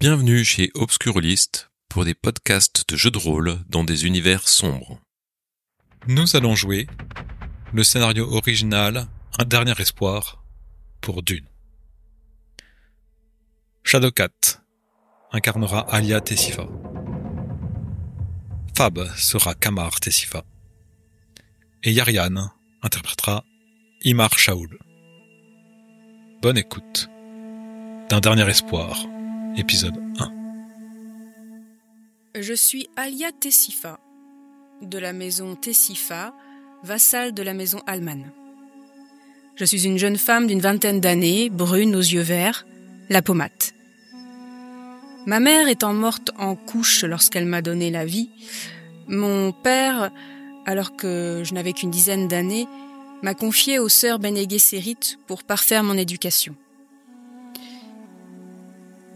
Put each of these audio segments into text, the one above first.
Bienvenue chez Obscurlist pour des podcasts de jeux de rôle dans des univers sombres. Nous allons jouer le scénario original Un dernier espoir pour Dune. Shadowcat incarnera Alia Tessifa. Fab sera Kamar Tessifa. Et Yarian interprétera Imar Shaoul. Bonne écoute d'Un dernier espoir, épisode 1. Je suis Alia Tessifa, de la maison Tessifa, vassale de la maison Alman. Je suis une jeune femme d'une vingtaine d'années, brune aux yeux verts, la peau mate. Ma mère étant morte en couche lorsqu'elle m'a donné la vie, mon père, alors que je n'avais qu'une dizaine d'années, m'a confiée aux sœurs Bene Gesserit pour parfaire mon éducation.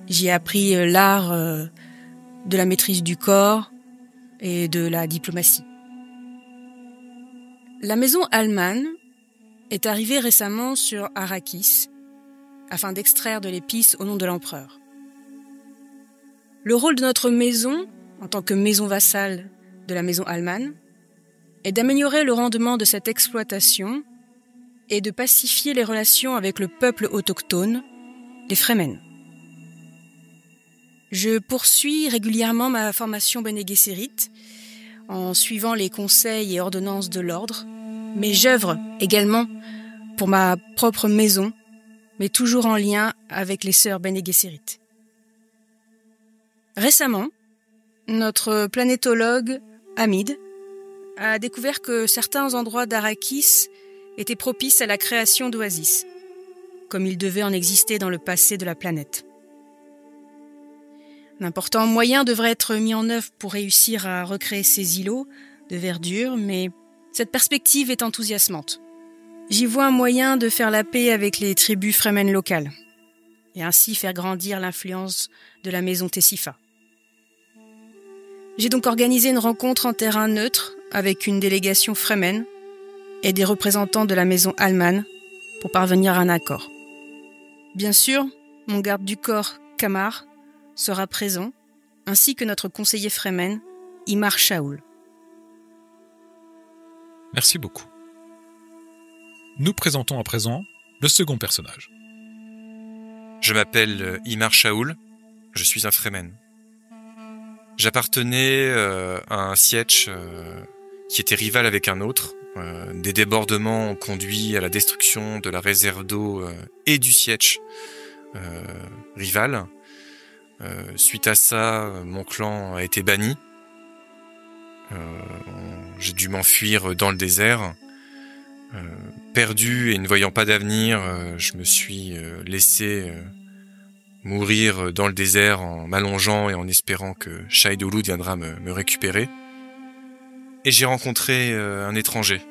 J'y ai appris l'art de la maîtrise du corps et de la diplomatie. La maison Alman est arrivée récemment sur Arrakis afin d'extraire de l'épice au nom de l'empereur. Le rôle de notre maison, en tant que maison vassale de la maison Alman, est d'améliorer le rendement de cette exploitation et de pacifier les relations avec le peuple autochtone, les Fremen. Je poursuis régulièrement ma formation Bene Gesserit en suivant les conseils et ordonnances de l'ordre, mais j'œuvre également pour ma propre maison, mais toujours en lien avec les sœurs Bene Gesserit. Récemment, notre planétologue, Hamid, a découvert que certains endroits d'Arrakis étaient propices à la création d'oasis, comme il devait en exister dans le passé de la planète. Un important moyen devrait être mis en œuvre pour réussir à recréer ces îlots de verdure, mais cette perspective est enthousiasmante. J'y vois un moyen de faire la paix avec les tribus Fremen locales, et ainsi faire grandir l'influence de la maison Tessifa. J'ai donc organisé une rencontre en terrain neutre avec une délégation Fremen et des représentants de la maison Alman pour parvenir à un accord. Bien sûr, mon garde du corps, Kamar, sera présent, ainsi que notre conseiller Fremen, Imar Shaoul. Merci beaucoup. Nous présentons à présent le second personnage. Je m'appelle Imar Shaoul, je suis un Fremen. J'appartenais à un sietch qui était rival avec un autre. Des débordements ont conduit à la destruction de la réserve d'eau et du sietch rival. Suite à ça, mon clan a été banni. J'ai dû m'enfuir dans le désert. Perdu et ne voyant pas d'avenir, je me suis laissé mourir dans le désert en m'allongeant et en espérant que Shai Dulud viendra me récupérer. Et j'ai rencontré un étranger,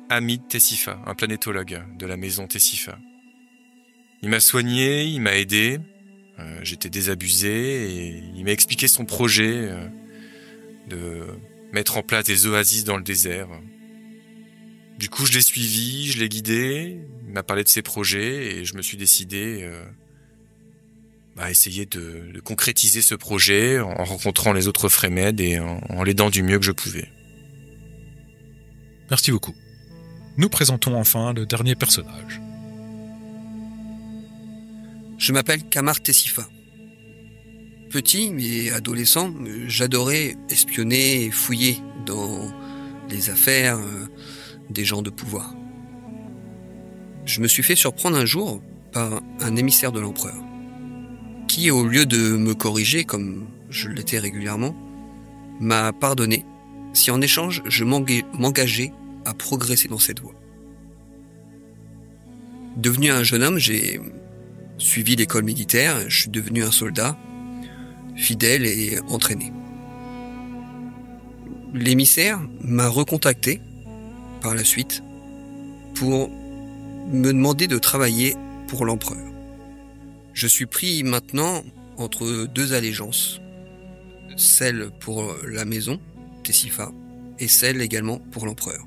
Hamid Tessifa, un planétologue de la maison Tessifa. Il m'a soigné, il m'a aidé. J'étais désabusé et il m'a expliqué son projet de mettre en place des oasis dans le désert. Du coup, je l'ai suivi, je l'ai guidé, il m'a parlé de ses projets et je me suis décidé à essayer de concrétiser ce projet en rencontrant les autres Fremen et en l'aidant du mieux que je pouvais. Merci beaucoup. Nous présentons enfin le dernier personnage. Je m'appelle Kamar Tessifa. Petit et adolescent, j'adorais espionner et fouiller dans les affaires des gens de pouvoir. Je me suis fait surprendre un jour par un émissaire de l'empereur, qui, au lieu de me corriger comme je l'étais régulièrement, m'a pardonné si en échange je m'engageais à progresser dans cette voie. Devenu un jeune homme, j'ai suivi l'école militaire, je suis devenu un soldat, fidèle et entraîné. L'émissaire m'a recontacté par la suite pour me demander de travailler pour l'empereur. Je suis pris maintenant entre deux allégeances, celle pour la maison, Tessifa, et celle également pour l'empereur.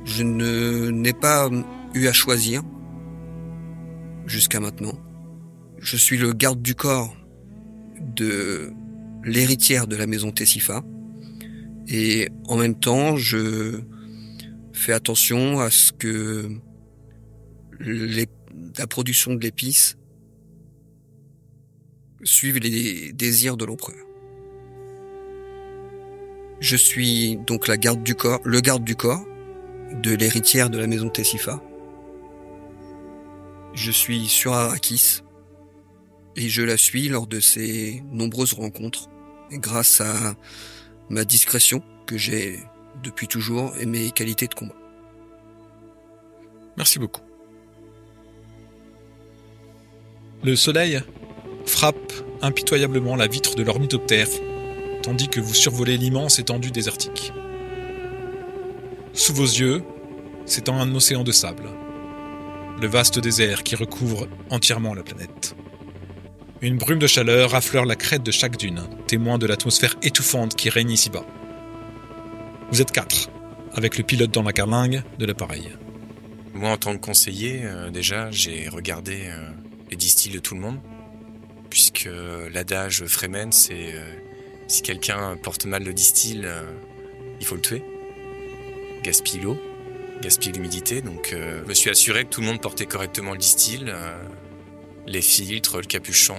Je n'ai pas eu à choisir jusqu'à maintenant. Je suis le garde du corps de l'héritière de la maison Tessifa. Et en même temps, je fais attention à ce que la production de l'épice suive les désirs de l'empereur. Je suis donc le garde du corps de l'héritière de la maison Tessifa. Je suis sur Arrakis et je la suis lors de ses nombreuses rencontres grâce à ma discrétion que j'ai depuis toujours et mes qualités de combat. Merci beaucoup. Le soleil frappe impitoyablement la vitre de l'ornithoptère, tandis que vous survolez l'immense étendue désertique. Sous vos yeux s'étend un océan de sable, le vaste désert qui recouvre entièrement la planète. Une brume de chaleur affleure la crête de chaque dune, témoin de l'atmosphère étouffante qui règne ici-bas. Vous êtes 4, avec le pilote dans la carlingue de l'appareil. Moi, en tant que conseiller, déjà, j'ai regardé les distilles de tout le monde, puisque l'adage Fremen, c'est si quelqu'un porte mal le distil, il faut le tuer. Gaspille l'eau, gaspille l'humidité, donc je me suis assuré que tout le monde portait correctement le distil, les filtres, le capuchon,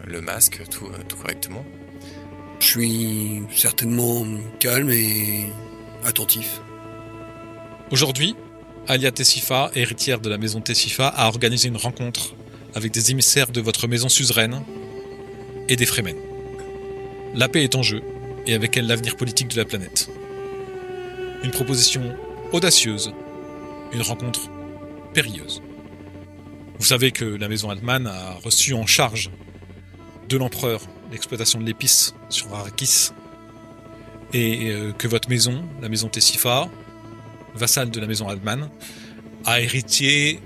le masque, tout correctement. Je suis certainement calme et attentif. Aujourd'hui, Alia Tessifa, héritière de la maison Tessifa, a organisé une rencontre avec des émissaires de votre maison suzeraine et des Fremen. La paix est en jeu, et avec elle l'avenir politique de la planète. Une proposition audacieuse, une rencontre périlleuse. Vous savez que la maison Altman a reçu en charge de l'empereur l'exploitation de l'épice sur Arrakis, et que votre maison, la maison Tessifa, vassale de la maison Altman, a hérité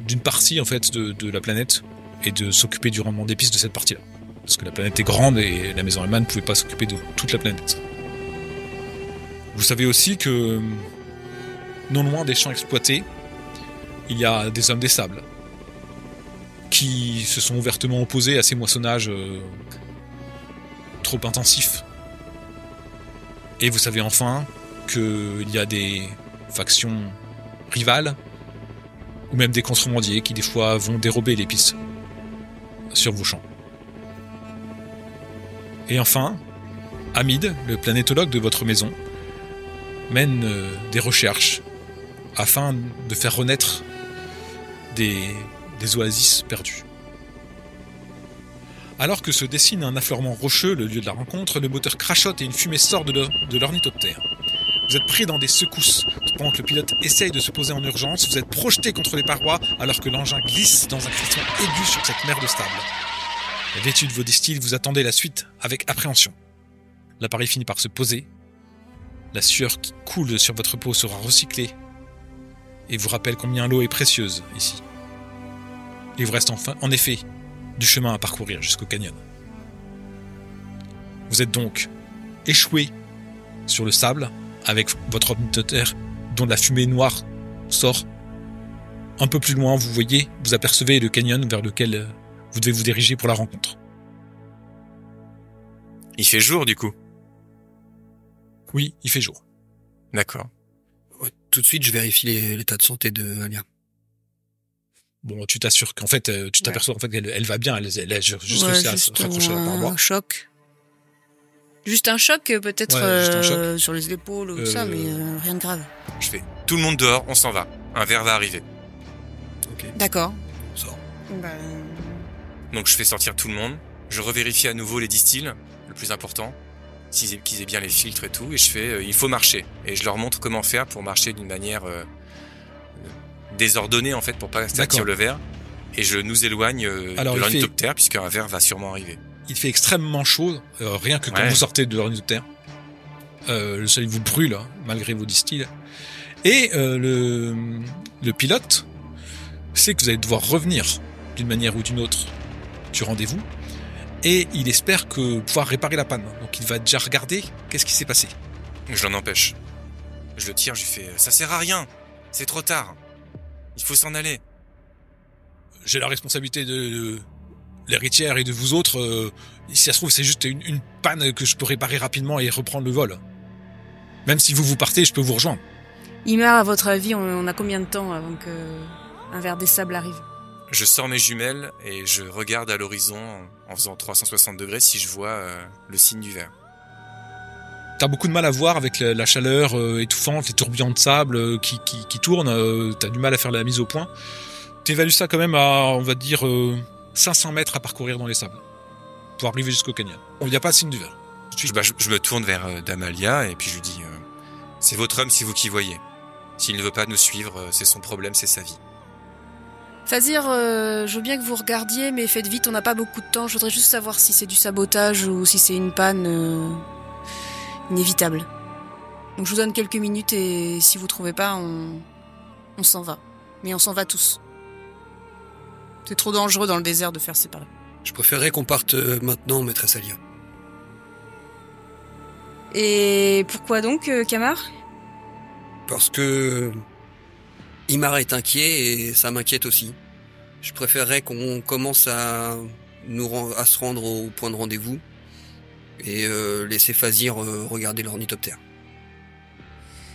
d'une partie en fait de la planète et de s'occuper du rendement d'épices de cette partie-là. Parce que la planète est grande et la maison Altman ne pouvait pas s'occuper de toute la planète. Vous savez aussi que non loin des champs exploités, il y a des hommes des sables qui se sont ouvertement opposés à ces moissonnages trop intensifs. Et vous savez enfin qu'il y a des factions rivales ou même des contrebandiers qui des fois vont dérober l'épice sur vos champs. Et enfin, Hamid, le planétologue de votre maison, mène des recherches afin de faire renaître des oasis perdues. Alors que se dessine un affleurement rocheux, le lieu de la rencontre, le moteur crachote et une fumée sort de l'ornithoptère. Vous êtes pris dans des secousses. Pendant que le pilote essaye de se poser en urgence, vous êtes projeté contre les parois alors que l'engin glisse dans un crissement aigu sur cette mer de stable. Vêtu de vos distilles, vous attendez la suite avec appréhension. L'appareil finit par se poser. La sueur qui coule sur votre peau sera recyclée et vous rappelle combien l'eau est précieuse ici. Il vous reste enfin, en effet, du chemin à parcourir jusqu'au canyon. Vous êtes donc échoué sur le sable avec votre ornithoptère dont la fumée noire sort. Un peu plus loin, vous apercevez le canyon vers lequel vous devez vous diriger pour la rencontre. Il fait jour, du coup? Oui, il fait jour. D'accord. Tout de suite, je vérifie l'état de santé de Alia. Bon, tu t'assures qu'en fait, tu t'aperçois en fait qu'elle va bien, elle a juste réussi à se raccrocher à la paroi. Un choc. Juste un choc, peut-être juste un choc. sur les épaules ou ça, mais rien de grave. Je fais tout le monde dehors, on s'en va. Un verre va arriver. Ok. D'accord. On sort. Donc je fais sortir tout le monde. Je revérifie à nouveau les distilles, le plus important, qu'ils aient bien les filtres et tout. Et je fais, il faut marcher. Et je leur montre comment faire pour marcher d'une manière désordonnée en fait, pour pas sortir le verre. Et je nous éloigne de l'ornithoptère, puisqu'un verre va sûrement arriver. Il fait extrêmement chaud, rien que quand vous sortez de l'ornithoptère. Le soleil vous brûle, hein, malgré vos distilles. Et le pilote sait que vous allez devoir revenir d'une manière ou d'une autre du rendez-vous. Et il espère pouvoir réparer la panne. Donc il va déjà regarder qu'est-ce qui s'est passé. Je l'en empêche. Je le tire, je lui fais « Ça sert à rien. C'est trop tard. Il faut s'en aller. » j'ai la responsabilité de l'héritière et de vous autres. Si ça se trouve, c'est juste une panne que je peux réparer rapidement et reprendre le vol. Même si vous partez, je peux vous rejoindre. Imar, à votre avis, on a combien de temps avant qu'un ver des sables arrive? Je sors mes jumelles et je regarde à l'horizon en faisant 360 degrés si je vois le signe du ver. T'as beaucoup de mal à voir avec la chaleur étouffante, les tourbillons de sable qui tournent. T'as du mal à faire la mise au point. T'évalues ça quand même à, on va dire, 500 mètres à parcourir dans les sables pour arriver jusqu'au canyon. Il n'y a pas de signe du ver. Je me tourne vers Damalia et puis je lui dis c'est votre homme, c'est vous qui voyez. S'il ne veut pas nous suivre, c'est son problème, c'est sa vie. Fazir, je veux bien que vous regardiez, mais faites vite, on n'a pas beaucoup de temps. Je voudrais juste savoir si c'est du sabotage ou si c'est une panne inévitable. Donc je vous donne quelques minutes et si vous trouvez pas, on s'en va. Mais on s'en va tous. C'est trop dangereux dans le désert de faire séparer. Je préférerais qu'on parte maintenant, maîtresse Alia. Et pourquoi donc, Kamar? Parce que Imar est inquiet et ça m'inquiète aussi. Je préférerais qu'on commence à se rendre au point de rendez-vous et laisser Fazir regarder l'ornithoptère.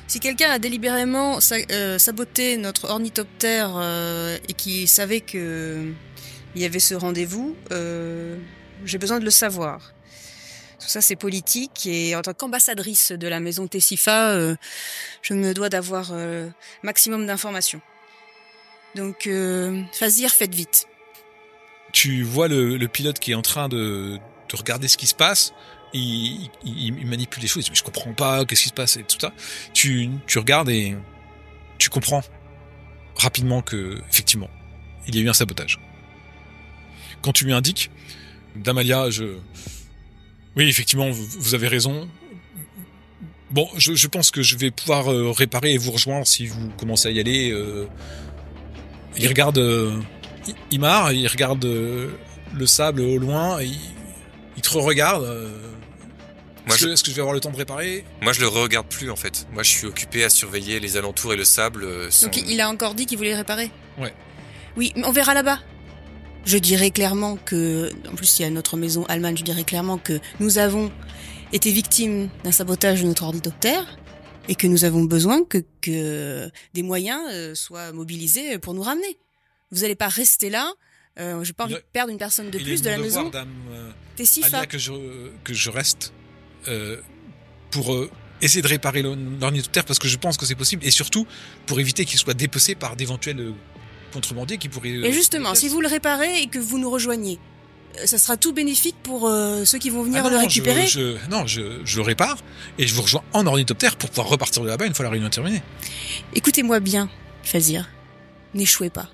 Si quelqu'un a délibérément saboté notre ornithoptère et qui savait que il y avait ce rendez-vous, j'ai besoin de le savoir. Tout ça, c'est politique et en tant qu'ambassadrice de la maison Tessifa, je me dois d'avoir maximum d'informations. Donc, Fazir, faites vite. Tu vois le pilote qui est en train de regarder ce qui se passe. Il manipule les choses. Mais je comprends pas, qu'est-ce qui se passe et tout ça. Tu regardes et tu comprends rapidement que, effectivement, il y a eu un sabotage. Quand tu lui indiques, Damalia, oui, effectivement, vous avez raison. Bon, je pense que je vais pouvoir réparer et vous rejoindre si vous commencez à y aller. Il regarde Imar, il regarde le sable au loin, et il te regarde. Est-ce que je vais avoir le temps de réparer? Moi, je le regarde plus, en fait. Moi, je suis occupé à surveiller les alentours et le sable. Donc, il a encore dit qu'il voulait réparer? Ouais. Oui, mais on verra là-bas. Je dirais clairement que, en plus, il y a notre maison Alman, je dirais clairement que nous avons été victimes d'un sabotage de notre ornithoptère et que nous avons besoin que des moyens soient mobilisés pour nous ramener. Vous allez pas rester là. J'ai pas envie de perdre une personne de plus de la maison. Tessifa. Que je reste pour essayer de réparer l'ornithoptère parce que je pense que c'est possible et surtout pour éviter qu'il soit dépecé par d'éventuels contrebandiers qui pourraient... Et justement, si vous le réparez et que vous nous rejoignez, ça sera tout bénéfique pour ceux qui vont venir le récupérer. Je le répare et je vous rejoins en ornithoptère pour pouvoir repartir de là-bas une fois la réunion terminée. Écoutez-moi bien, Fazir. N'échouez pas.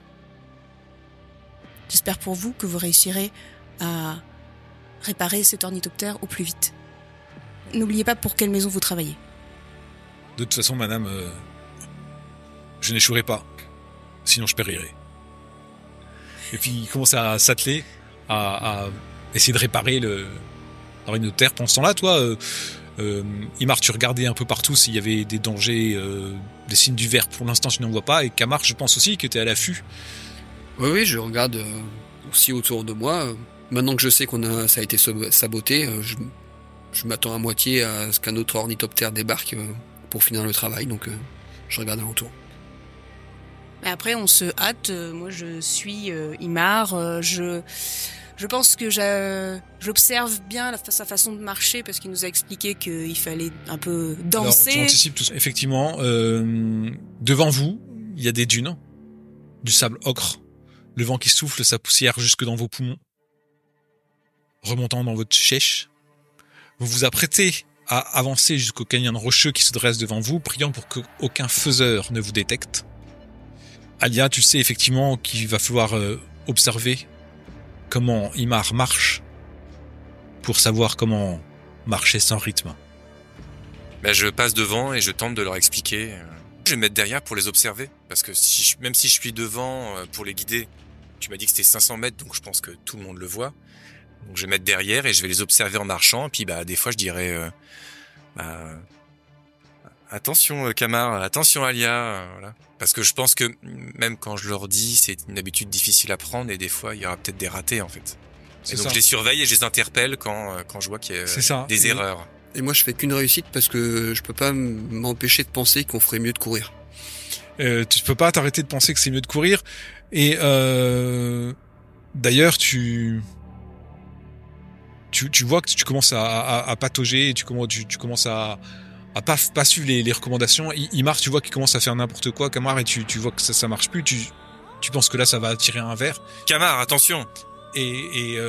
J'espère pour vous que vous réussirez à réparer cet ornithoptère au plus vite. N'oubliez pas pour quelle maison vous travaillez. De toute façon, madame, je n'échouerai pas. Sinon, je périrai. Et puis, il commence à s'atteler, à essayer de réparer l'ornithoptère. Pendant ce temps-là, toi, Imar, tu regardais un peu partout s'il y avait des dangers, des signes du ver. Pour l'instant, je n'en vois pas. Et Kamar, je pense aussi que tu es à l'affût. Oui, je regarde aussi autour de moi. Maintenant que je sais ça a été saboté, je m'attends à moitié à ce qu'un autre ornithoptère débarque pour finir le travail. Donc, je regarde autour. Après, on se hâte. Moi, je suis Imar. Je pense que j'observe bien sa façon de marcher parce qu'il nous a expliqué qu'il fallait un peu danser. Alors, tu anticipes tout ça. Effectivement, devant vous, il y a des dunes, du sable ocre, le vent qui souffle sa poussière jusque dans vos poumons, remontant dans votre chèche. Vous vous apprêtez à avancer jusqu'au canyon rocheux qui se dresse devant vous, priant pour qu'aucun faiseur ne vous détecte. Alia, tu sais effectivement qu'il va falloir observer comment Imar marche pour savoir comment marcher sans rythme. Ben, je passe devant et je tente de leur expliquer. Je vais me mettre derrière pour les observer, parce que même si je suis devant pour les guider, tu m'as dit que c'était 500 mètres, donc je pense que tout le monde le voit. Donc je vais me mettre derrière et je vais les observer en marchant, et puis des fois je dirais Attention Kamar, attention Alia, voilà. Parce que je pense que même quand je leur dis, c'est une habitude difficile à prendre et des fois il y aura peut-être des ratés en fait. Et donc ça. je les surveille et je les interpelle quand je vois qu'il y a des erreurs. Et moi, je fais qu'une réussite parce que je peux pas m'empêcher de penser qu'on ferait mieux de courir. Tu peux pas t'arrêter de penser que c'est mieux de courir. Et d'ailleurs, tu vois que tu commences à patauger, et tu commences à pas suivre les recommandations. Imar, tu vois qu'il commence à faire n'importe quoi, Kamar, et tu vois que ça marche plus. Tu penses que là, ça va tirer un verre. Kamar, attention. Et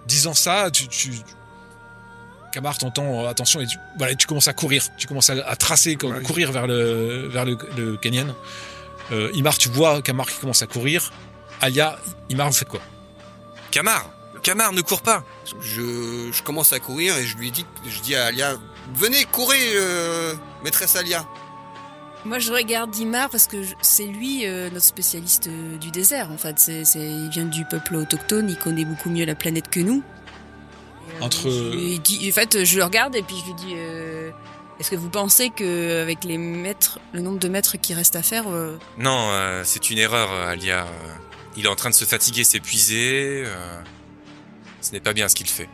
disant ça, Kamar, t'entends, attention, et tu commences à courir. Tu commences à tracer, courir vers le canyon. Imar, tu vois Kamar qui commence à courir. Alia, Imar, vous faites quoi? Kamar, ne cours pas. Je commence à courir et je dis à Alia, venez, courez, maîtresse Alia. Moi, je regarde Imar parce que c'est lui notre spécialiste du désert. En fait, il vient du peuple autochtone, il connaît beaucoup mieux la planète que nous. Je le regarde et puis je lui dis, est-ce que vous pensez que avec le nombre de mètres qui reste à faire, Non, c'est une erreur, Alia. Il est en train de se fatiguer, s'épuiser. Ce n'est pas bien ce qu'il fait.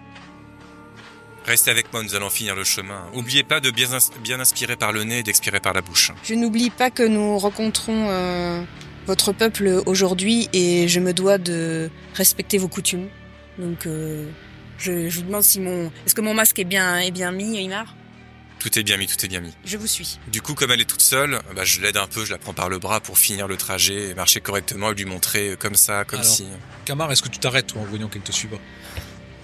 Restez avec moi, nous allons finir le chemin. Oubliez pas de bien inspirer par le nez et d'expirer par la bouche. Je n'oublie pas que nous rencontrons votre peuple aujourd'hui et je me dois de respecter vos coutumes. Donc, je vous demande est-ce que mon masque est bien mis, Imar? Tout est bien mis. Je vous suis. Du coup, comme elle est toute seule, je l'aide un peu, je la prends par le bras pour finir le trajet et marcher correctement et lui montrer comme ça, comme si... Kamar, est-ce que tu t'arrêtes, toi, en voyant qu'elle te suit pas?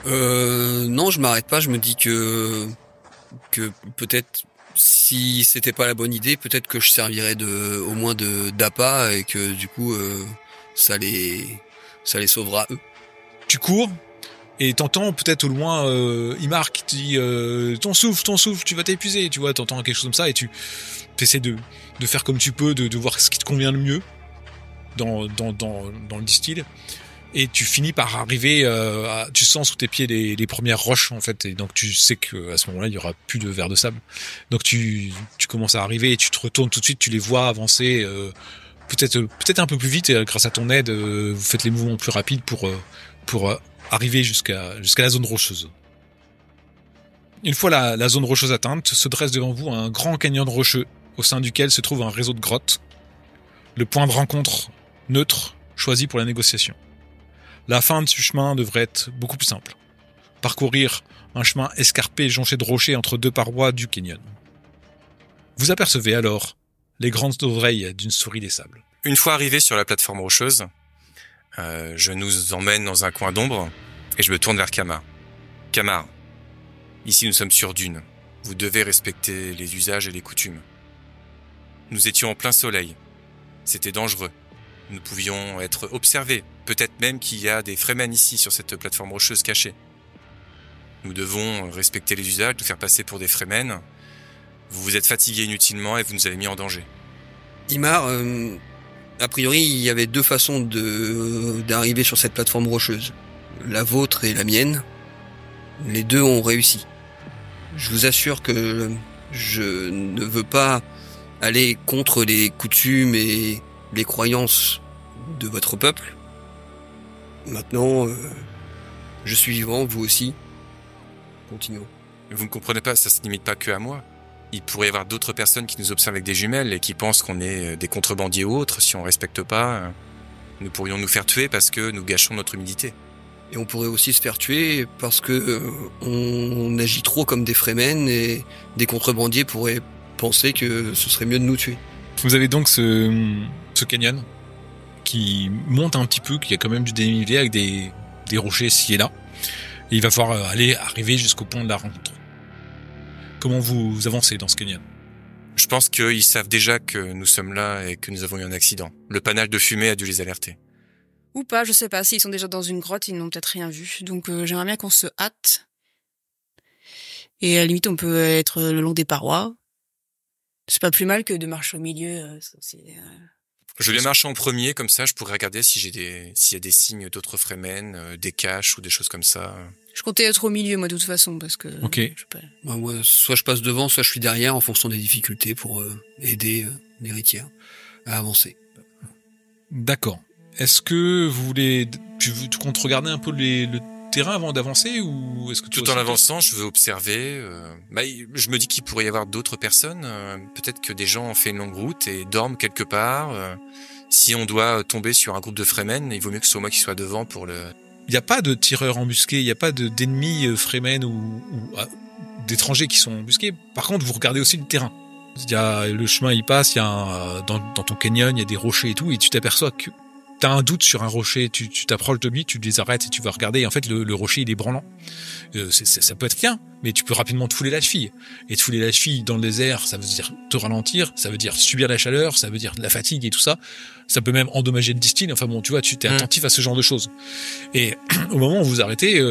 Non, je m'arrête pas, je me dis que peut-être, si c'était pas la bonne idée, peut-être que je servirais au moins d'appât et que du coup, ça les sauvera eux. Tu cours, et t'entends peut-être au loin Imar qui te dit ton souffle, tu vas t'épuiser, tu vois, t'entends quelque chose comme ça et tu essaies de faire comme tu peux, de voir ce qui te convient le mieux dans le distil, et tu finis par arriver, tu sens sous tes pieds les premières roches en fait, et donc tu sais que à ce moment-là il y aura plus de verre de sable, donc tu commences à arriver et tu te retournes tout de suite, tu les vois avancer peut-être un peu plus vite, et grâce à ton aide vous faites les mouvements plus rapides pour arriver jusqu'à la zone rocheuse. Une fois la zone rocheuse atteinte, se dresse devant vous un grand canyon rocheux, au sein duquel se trouve un réseau de grottes, le point de rencontre neutre choisi pour la négociation. La fin du chemin devrait être beaucoup plus simple. Parcourir un chemin escarpé jonché de rochers entre deux parois du canyon. Vous apercevez alors les grandes oreilles d'une souris des sables. Une fois arrivé sur la plateforme rocheuse, je nous emmène dans un coin d'ombre et je me tourne vers Kamar. Kamar, ici nous sommes sur dune. Vous devez respecter les usages et les coutumes. Nous étions en plein soleil. C'était dangereux. Nous pouvions être observés. Peut-être même qu'il y a des Fremen ici sur cette plateforme rocheuse cachée. Nous devons respecter les usages, nous faire passer pour des Fremen. Vous vous êtes fatigué inutilement et vous nous avez mis en danger. Imar, a priori, il y avait deux façons d'arriver sur cette plateforme rocheuse. La vôtre et la mienne. Les deux ont réussi. Je vous assure que je ne veux pas aller contre les coutumes et les croyances de votre peuple. Maintenant, je suis vivant, vous aussi. Continuons. Vous ne comprenez pas, ça se limite pas que à moi. Il pourrait y avoir d'autres personnes qui nous observent avec des jumelles et qui pensent qu'on est des contrebandiers ou autres. Si on respecte pas, nous pourrions nous faire tuer parce que nous gâchons notre humidité. Et on pourrait aussi se faire tuer parce que on agit trop comme des Fremen et des contrebandiers pourraient penser que ce serait mieux de nous tuer. Vous avez donc ce canyon qui monte un petit peu, qui a quand même du dénivelé avec des rochers ci et là. Et il va falloir arriver jusqu'au point de la rencontre. Comment vous avancez dans ce canyon? Je pense qu'ils savent déjà que nous sommes là et que nous avons eu un accident. Le panache de fumée a dû les alerter. Ou pas, je sais pas. S'ils sont déjà dans une grotte, ils n'ont peut-être rien vu. Donc j'aimerais bien qu'on se hâte. Et à la limite, on peut être le long des parois. C'est pas plus mal que de marcher au milieu. Je vais marcher en premier, comme ça je pourrais regarder s'il y a des signes d'autres Fremen, des caches ou des choses comme ça. Je comptais être au milieu, moi, de toute façon, parce que... Ok. je sais pas. Moi, soit je passe devant, soit je suis derrière en fonction des difficultés pour aider l'héritière à avancer. D'accord. Est-ce que vous voulez... Tu comptes regarder un peu le terrain avant d'avancer ou est-ce que Tout en avançant, je veux observer. Je me dis qu'il pourrait y avoir d'autres personnes. Peut-être que des gens ont fait une longue route et dorment quelque part. Si on doit tomber sur un groupe de Fremen, il vaut mieux que ce soit moi qui soit devant pour le... Il n'y a pas de tireurs embusqués, il n'y a pas d'ennemis Fremen ou d'étrangers qui sont embusqués. Par contre, vous regardez aussi le terrain. Il y a le chemin, il passe, il y a dans ton canyon, il y a des rochers et tout, et tu t'aperçois que t'as un doute sur un rocher, tu t'approches de lui, tu les arrêtes et tu vas regarder. Et en fait, le rocher, il est branlant. Ça peut être rien, mais tu peux rapidement te fouler la cheville. Et te fouler la cheville dans le désert, ça veut dire te ralentir, ça veut dire subir la chaleur, ça veut dire de la fatigue et tout ça. Ça peut même endommager le distil. Enfin bon, tu vois, tu t'es attentif à ce genre de choses. Et au moment où vous arrêtez,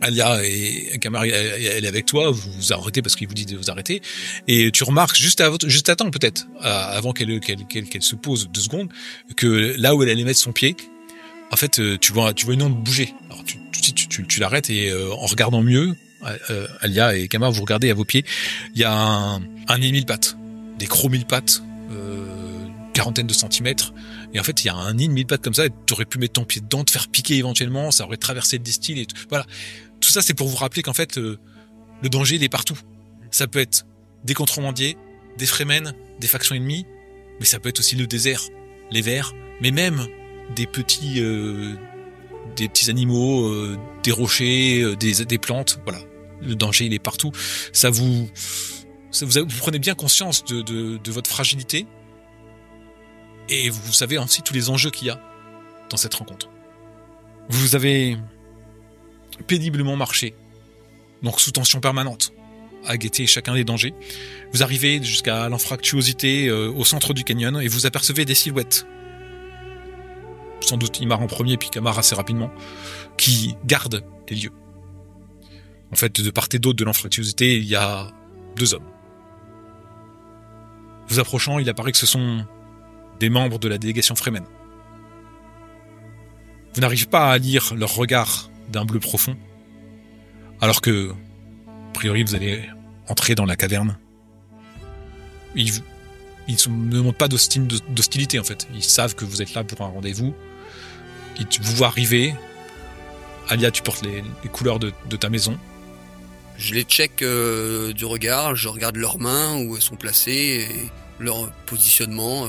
Alia et Kamar, elle est avec toi, vous vous arrêtez parce qu'il vous dit de vous arrêter, et tu remarques juste à temps peut-être, avant qu'elle se pose 2 secondes, que là où elle allait mettre son pied, en fait, tu vois une ombre bouger. Alors tu l'arrêtes et en regardant mieux, Alia et Kamar, vous regardez à vos pieds, il y a un nid mille pattes, des crocs mille pattes, quarantaine de centimètres, et en fait il y a un nid de mille pattes comme ça, et tu aurais pu mettre ton pied dedans, te faire piquer éventuellement, ça aurait traversé le distil et tout. Voilà. Tout ça, c'est pour vous rappeler qu'en fait, le danger, il est partout. Ça peut être des contrebandiers, des Fremen, des factions ennemies, mais ça peut être aussi le désert, les vers, mais même des petits animaux, des rochers, des plantes. Voilà, le danger, il est partout. Vous prenez bien conscience de votre fragilité, et vous savez aussi tous les enjeux qu'il y a dans cette rencontre. Vous avez péniblement marché, donc sous tension permanente, à guetter chacun des dangers. Vous arrivez jusqu'à l'infractuosité au centre du canyon et vous apercevez des silhouettes. Sans doute Imar en premier, puis Kamar assez rapidement, qui gardent les lieux. En fait, de part et d'autre de l'infractuosité, il y a 2 hommes. Vous approchant, il apparaît que ce sont des membres de la délégation Fremen. Vous n'arrivez pas à lire leur regard d'un bleu profond, alors que, a priori, vous allez entrer dans la caverne. Ils ne montrent pas d'hostilité, en fait. Ils savent que vous êtes là pour un rendez-vous. Ils vous voient arriver. Alia, tu portes les couleurs de ta maison. Je les check du regard, je regarde leurs mains, où elles sont placées, et leur positionnement.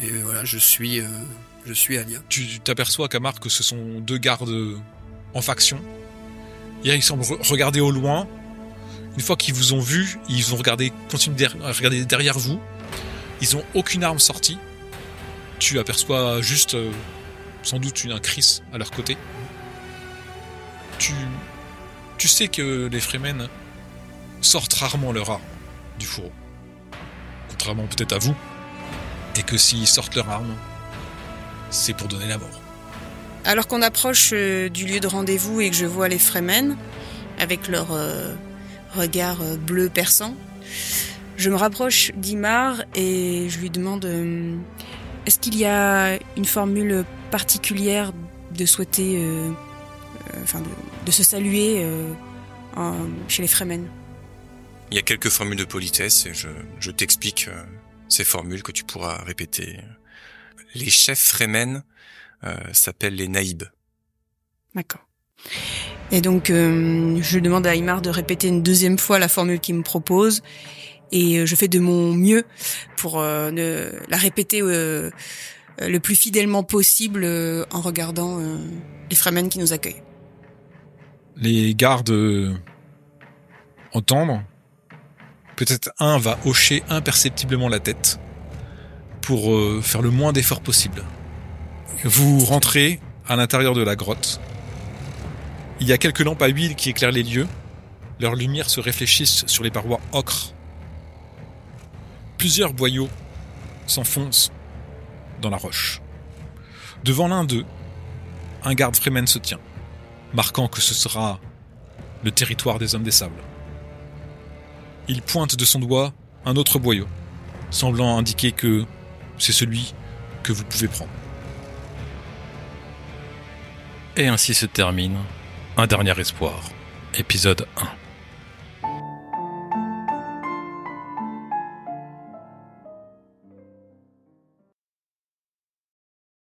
Et voilà, je suis Alia. Tu t'aperçois, Kamar, que ce sont 2 gardes en faction. Ils semblent regarder au loin. Une fois qu'ils vous ont vu, ils vont continuer à regarder derrière vous. Ils ont aucune arme sortie. Tu aperçois juste, sans doute, un Chris à leur côté. Tu sais que les Fremen sortent rarement leur arme du fourreau. Contrairement peut-être à vous. Et que s'ils sortent leur arme, c'est pour donner la mort. Alors qu'on approche du lieu de rendez-vous et que je vois les Fremen, avec leur regard bleu perçant, je me rapproche d'Imar et je lui demande est-ce qu'il y a une formule particulière de souhaiter, de se saluer chez les Fremen? Il y a quelques formules de politesse et je t'explique ces formules que tu pourras répéter. Les chefs Fremen s'appellent les naïbs. D'accord. Et donc, je demande à Imar de répéter une 2e fois la formule qu'il me propose, et je fais de mon mieux pour la répéter le plus fidèlement possible en regardant les Fremen qui nous accueillent. Les gardes entendent. Peut-être un va hocher imperceptiblement la tête pour faire le moins d'efforts possible. Vous rentrez à l'intérieur de la grotte. Il y a quelques lampes à huile qui éclairent les lieux. Leurs lumières se réfléchissent sur les parois ocre. Plusieurs boyaux s'enfoncent dans la roche. Devant l'un d'eux, un garde Fremen se tient, marquant que ce sera le territoire des Hommes des Sables. Il pointe de son doigt un autre boyau, semblant indiquer que c'est celui que vous pouvez prendre. Et ainsi se termine Un dernier espoir, épisode 1.